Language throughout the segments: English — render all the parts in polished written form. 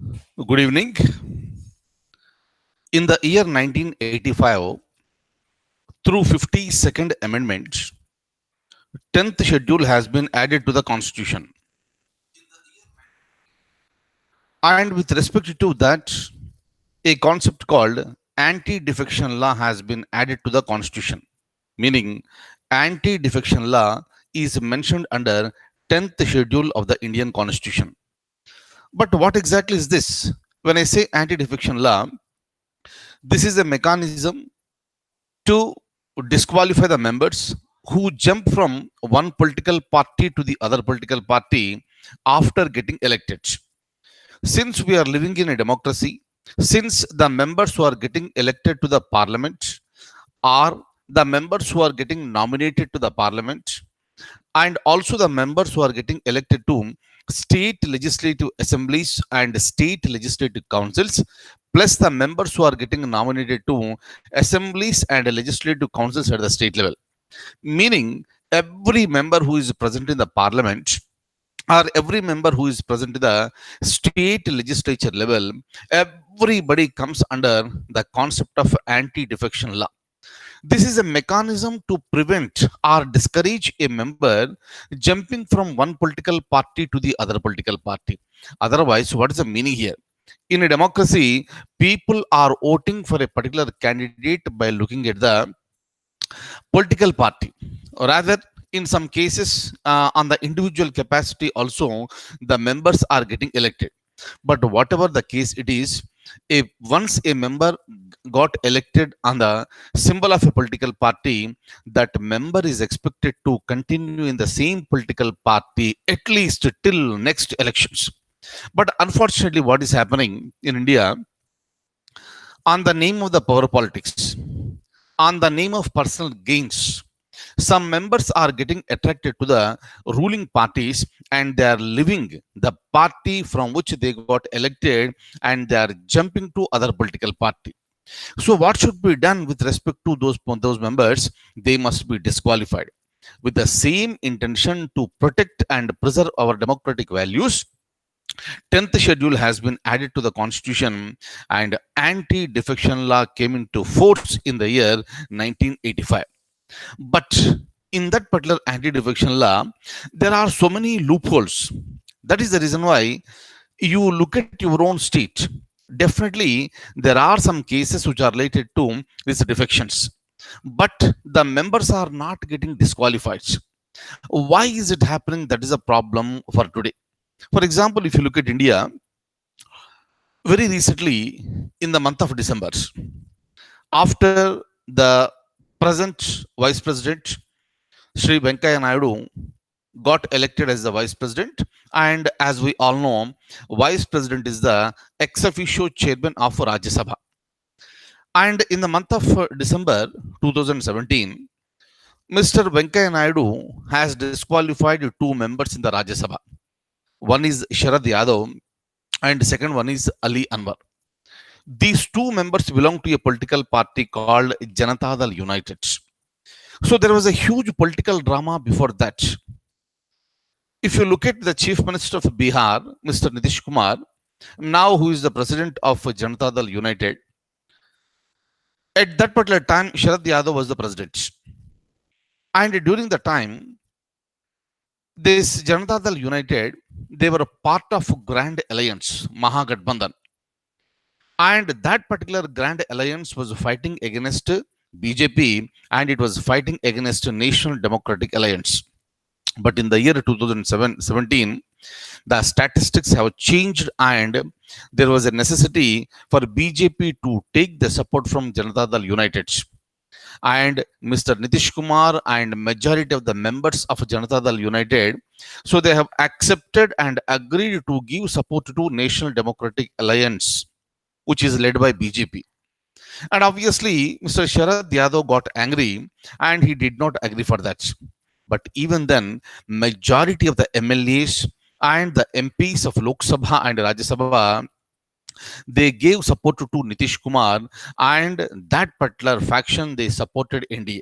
Good evening. In the year 1985, through 52nd Amendment, 10th schedule has been added to the Constitution. And with respect to that, a concept called anti-defection law has been added to the Constitution. Meaning, anti-defection law is mentioned under 10th schedule of the Indian Constitution. But what exactly is this? When I say anti-defection law, this is a mechanism to disqualify the members who jump from one political party to the other political party after getting elected. Since we are living in a democracy, since the members who are getting elected to the parliament are the members who are getting nominated to the parliament, and also the members who are getting elected to state legislative assemblies and state legislative councils, plus the members who are getting nominated to assemblies and legislative councils at the state level. Meaning, every member who is present in the parliament or every member who is present in the state legislature level, everybody comes under the concept of anti-defection law. This is a mechanism to prevent or discourage a member jumping from one political party to the other political party. Otherwise, what is the meaning here? In a democracy, people are voting for a particular candidate by looking at the political party. Or rather, in some cases, on the individual capacity, also the members are getting elected. But whatever the case it is, if once a member got elected on the symbol of a political party, that member is expected to continue in the same political party at least till next elections. But unfortunately, what is happening in India, on the name of the power politics, on the name of personal gains, some members are getting attracted to the ruling parties and they are leaving the party from which they got elected and they are jumping to other political party. So what should be done with respect to those members? They must be disqualified. With the same intention to protect and preserve our democratic values, 10th schedule has been added to the constitution and anti-defection law came into force in the year 1985. But in that particular anti-defection law, there are so many loopholes. That is the reason why you look at your own state. Definitely, there are some cases which are related to these defections, but the members are not getting disqualified. Why is it happening? That is a problem for today. For example, if you look at India, very recently in the month of December, after the present Vice President Sri Venkaya Naidu got elected as the Vice President, and as we all know, Vice President is the ex officio chairman of Rajya Sabha. And in the month of December 2017, Mr. Venkaya Naidu has disqualified two members in the Rajya Sabha. One is Sharad Yadav, and second one is Ali Anwar. These two members belong to a political party called Janata Dal United. So there was a huge political drama before that. If you look at the Chief Minister of Bihar, Mr. Nitish Kumar, now who is the president of Janata Dal United, at that particular time, Sharad Yadav was the president. And during the time, this Janata Dal United, they were a part of Grand Alliance, Mahagathbandhan. And that particular Grand Alliance was fighting against BJP and it was fighting against National Democratic Alliance. But in the year 2017, the statistics have changed and there was a necessity for BJP to take the support from Janata Dal United. And Mr. Nitish Kumar and majority of the members of Janata Dal United, so they have accepted and agreed to give support to National Democratic Alliance, which is led by BJP. And obviously, Mr. Sharad Yadav got angry and he did not agree for that. But even then, majority of the MLAs and the MPs of Lok Sabha and Rajya Sabha, they gave support to Nitish Kumar and that particular faction, they supported NDA.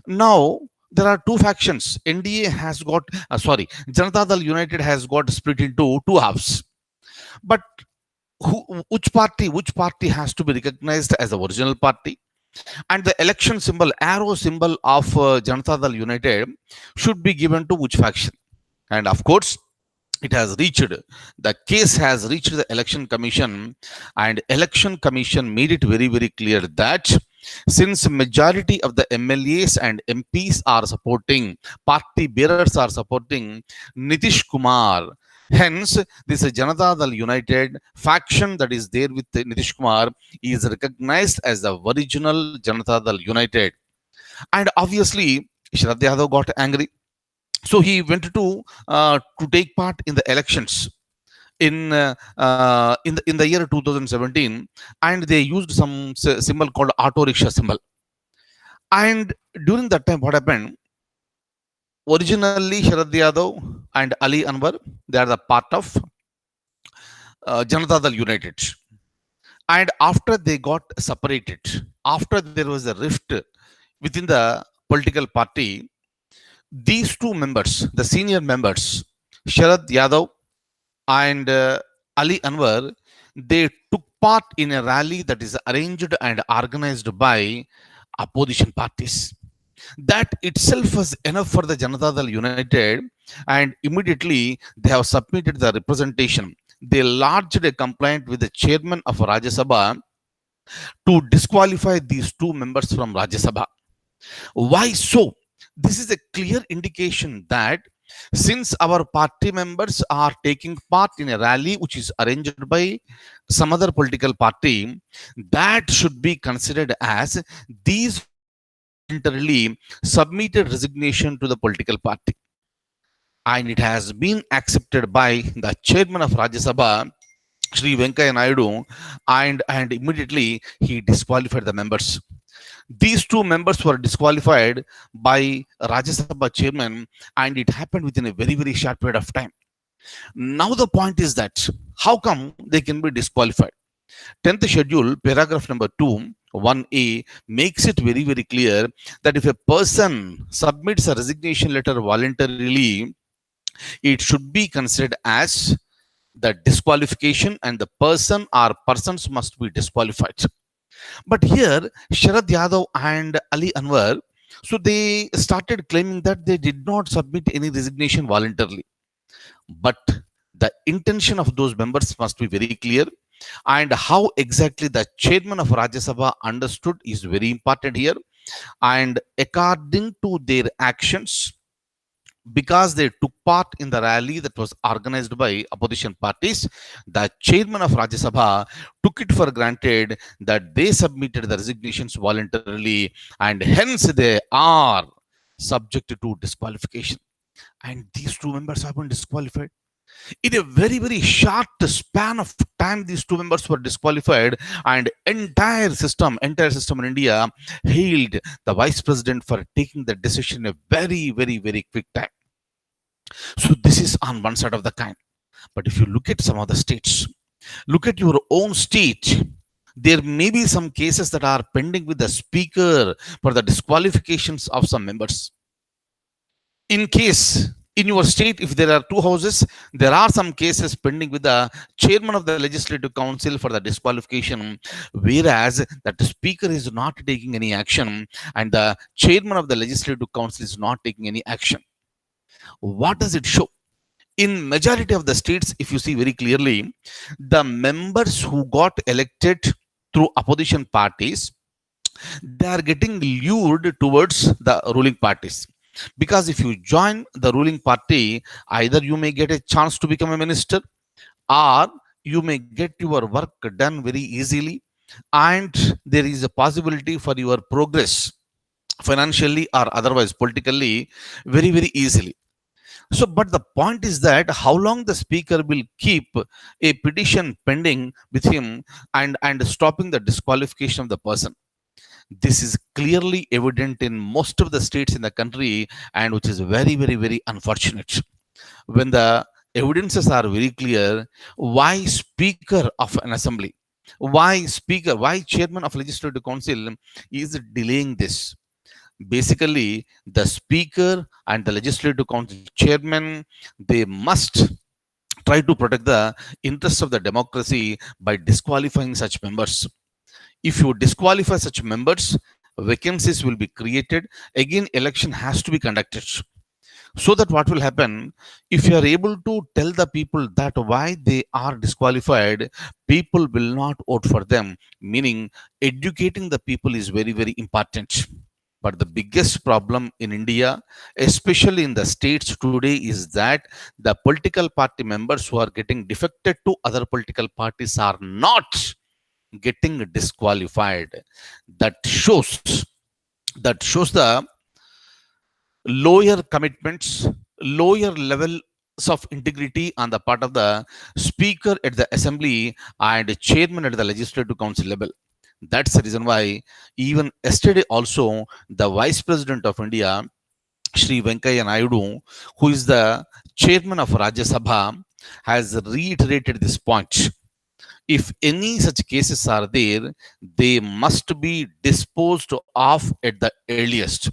Now, there are two factions. NDA has got, Janata Dal United has got split into two halves. But which party has to be recognized as the original party, and the election symbol, arrow symbol of Janata Dal United, should be given to which faction. And of course, it has reached the case has reached the election commission, and election commission made it very very clear that since majority of the MLAs and MPs are supporting, party bearers are supporting Nitish Kumar, hence this Janata Dal United faction that is there with Nitish Kumar is recognized as the original Janata Dal United. And obviously Sharad Yadav got angry, so he went to take part in the elections in the year 2017, and they used some symbol called auto rickshaw symbol. And during that time, what happened? Originally, Sharad Yadav and Ali Anwar, they are the part of Janata Dal United. And after they got separated, after there was a rift within the political party, these two members, the senior members, Sharad Yadav and Ali Anwar, they took part in a rally that is arranged and organized by opposition parties. That itself was enough for the Janata Dal United, and immediately they have submitted the representation. They lodged a complaint with the chairman of Rajya Sabha to disqualify these two members from Rajya Sabha. Why so? This is a clear indication that since our party members are taking part in a rally which is arranged by some other political party, that should be considered as these members voluntarily submitted resignation to the political party. And it has been accepted by the chairman of Rajya Sabha, Sri Venkaya Naidu, and immediately he disqualified the members. These two members were disqualified by Rajya Sabha chairman, and it happened within a very, very short period of time. Now, the point is that how come they can be disqualified? 10th schedule, paragraph number 2, 1A, makes it very, very clear that if a person submits a resignation letter voluntarily, it should be considered as the disqualification, and the person or persons must be disqualified. But here, Sharad Yadav and Ali Anwar, so they started claiming that they did not submit any resignation voluntarily. But the intention of those members must be very clear, and how exactly the chairman of Rajya Sabha understood is very important here. And according to their actions, because they took part in the rally that was organized by opposition parties, the chairman of Rajya Sabha took it for granted that they submitted the resignations voluntarily, and hence they are subject to disqualification. And these two members have been disqualified. In a very, very short span of time, these two members were disqualified, and entire system in India hailed the vice president for taking the decision in a very, very, very quick time. So this is on one side of the coin. But if you look at some other states, look at your own state, there may be some cases that are pending with the speaker for the disqualifications of some members. In case in your state, if there are two houses, there are some cases pending with the chairman of the legislative council for the disqualification, whereas that the speaker is not taking any action and the chairman of the legislative council is not taking any action. What does it show? In majority of the states, if you see very clearly, the members who got elected through opposition parties, they are getting lured towards the ruling parties. Because if you join the ruling party, either you may get a chance to become a minister, or you may get your work done very easily, and there is a possibility for your progress financially or otherwise politically very, very easily. So, but the point is that how long the speaker will keep a petition pending with him and stopping the disqualification of the person. This is clearly evident in most of the states in the country, and which is very, very, very unfortunate. When the evidences are very clear, why speaker of an assembly, why chairman of legislative council is delaying this? Basically, the speaker and the legislative council chairman, they must try to protect the interests of the democracy by disqualifying such members. If you disqualify such members, vacancies will be created. Again, election has to be conducted. So that what will happen, if you are able to tell the people that why they are disqualified, people will not vote for them. Meaning, educating the people is very, very important. But the biggest problem in India, especially in the states today, is that the political party members who are getting defected to other political parties are not getting disqualified. That shows the lower commitments, lower levels of integrity on the part of the speaker at the assembly and chairman at the legislative council level. That's the reason why even yesterday also the vice president of India, Shri Venkaiah Naidu, who is the chairman of Rajya Sabha, has reiterated this point. If any such cases are there, they must be disposed of at the earliest.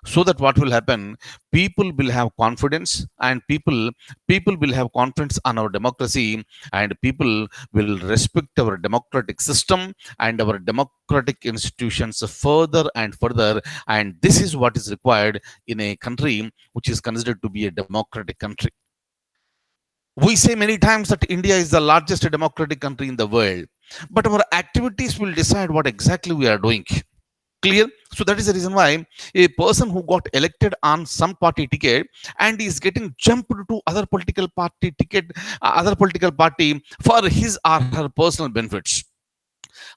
So that what will happen, people will have confidence, and people will have confidence on our democracy, and people will respect our democratic system and our democratic institutions further and further. And this is what is required in a country which is considered to be a democratic country. We say many times that India is the largest democratic country in the world, but our activities will decide what exactly we are doing. Clear? So that is the reason why a person who got elected on some party ticket and is getting jumped to other political party ticket, other political party for his or her personal benefits.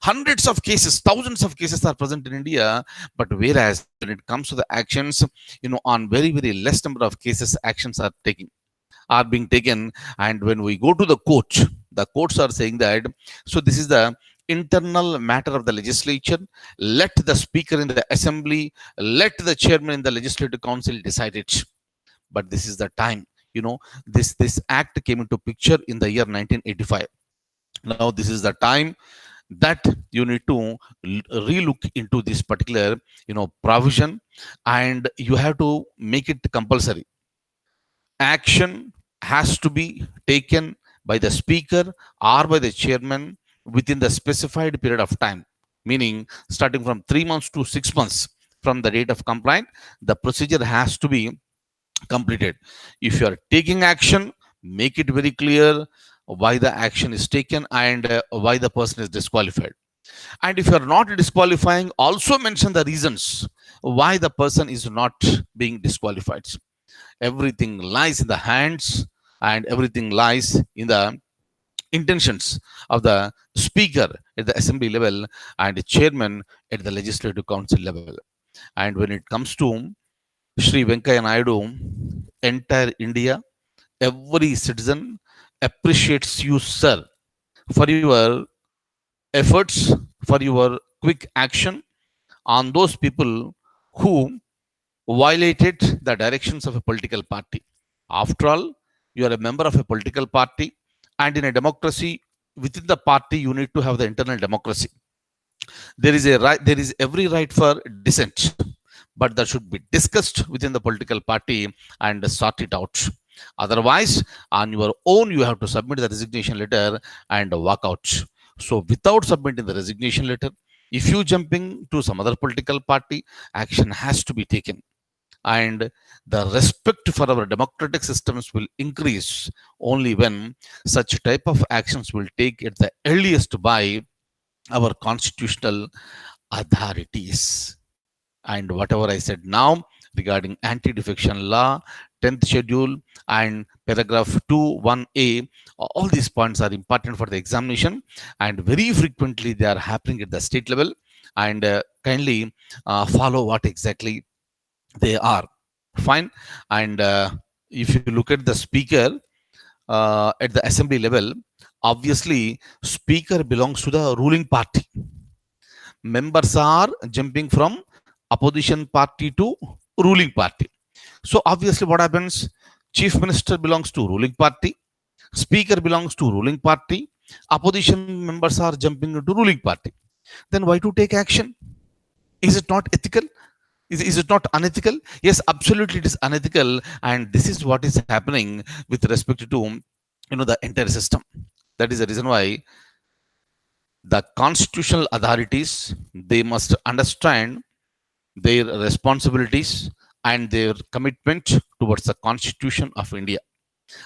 Hundreds of cases, thousands of cases are present in India, but whereas when it comes to the actions, on very, very less number of cases, actions are being taken. And when we go to the courts are saying that, so this is the internal matter of the legislature. Let the speaker in the assembly, let the chairman in the legislative council decide it. But this is the time, this act came into picture in the year 1985. Now this is the time that you need to relook into this particular provision, and you have to make it compulsory. Action has to be taken by the speaker or by the chairman within the specified period of time, meaning starting from 3 months to 6 months from the date of complaint, the procedure has to be completed. If you are taking action, make it very clear why the action is taken and why the person is disqualified. And if you are not disqualifying, also mention the reasons why the person is not being disqualified. Everything lies in the hands, and everything lies in the intentions of the speaker at the assembly level and the chairman at the legislative council level. And when it comes to Sri Venkaiah Naidu, entire India, every citizen appreciates you, sir, for your efforts, for your quick action on those people who violated the directions of a political party. After all, you are a member of a political party, and in a democracy, within the party, you need to have the internal democracy. There is every right for dissent, but that should be discussed within the political party and sort it out. Otherwise, on your own, you have to submit the resignation letter and walk out. So, without submitting the resignation letter, if you jumping to some other political party, action has to be taken. And the respect for our democratic systems will increase only when such type of actions will take at the earliest by our constitutional authorities. And whatever I said now regarding anti-defection law, 10th schedule and paragraph 2(1)(a), all these points are important for the examination, and very frequently they are happening at the state level. And kindly follow what exactly they are. Fine. And if you look at the speaker at the assembly level, obviously speaker belongs to the ruling party. Members are jumping from opposition party to ruling party. So obviously what happens, chief minister belongs to ruling party, speaker belongs to ruling party, opposition members are jumping into ruling party. Then why to take action? Is it not ethical? Is it not unethical? Yes, absolutely it is unethical. And this is what is happening with respect to the entire system. That is the reason why the constitutional authorities, they must understand their responsibilities and their commitment towards the constitution of India.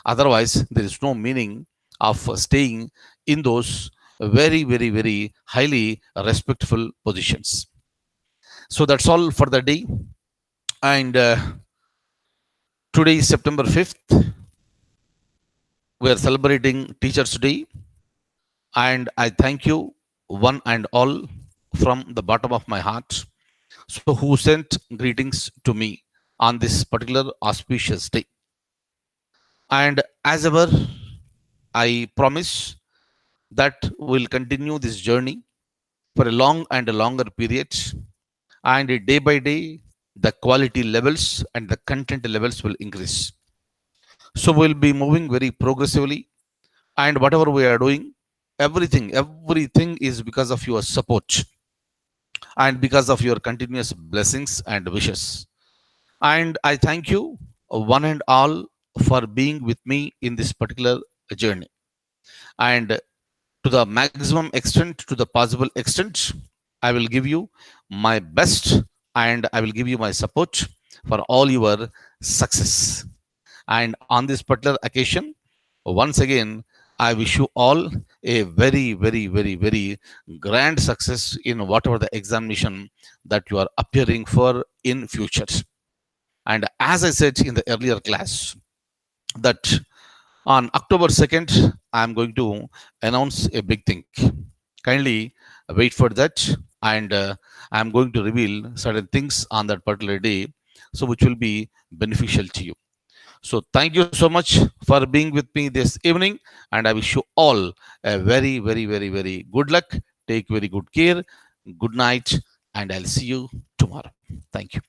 Otherwise there is no meaning of staying in those very very very highly respectful positions. So that's all for the day. And today is September 5th. We are celebrating Teachers Day, and I thank you one and all from the bottom of my heart. So, who sent greetings to me on this particular auspicious day. And as ever, I promise that we'll continue this journey for a long and a longer period. And day by day, the quality levels and the content levels will increase. So, we'll be moving very progressively. And whatever we are doing, everything is because of your support and because of your continuous blessings and wishes. And I thank you, one and all, for being with me in this particular journey. And to the maximum extent, to the possible extent, I will give you my best and I will give you my support for all your success. And on this particular occasion, once again, I wish you all a very, very, very, very grand success in whatever the examination that you are appearing for in future. And as I said in the earlier class, that on October 2nd, I'm going to announce a big thing. Kindly wait for that, and I'm going to reveal certain things on that particular day, so which will be beneficial to you. So, thank you so much for being with me this evening, and I wish you all a very, very, very, very good luck. Take very good care. Good night, and I'll see you tomorrow. Thank you.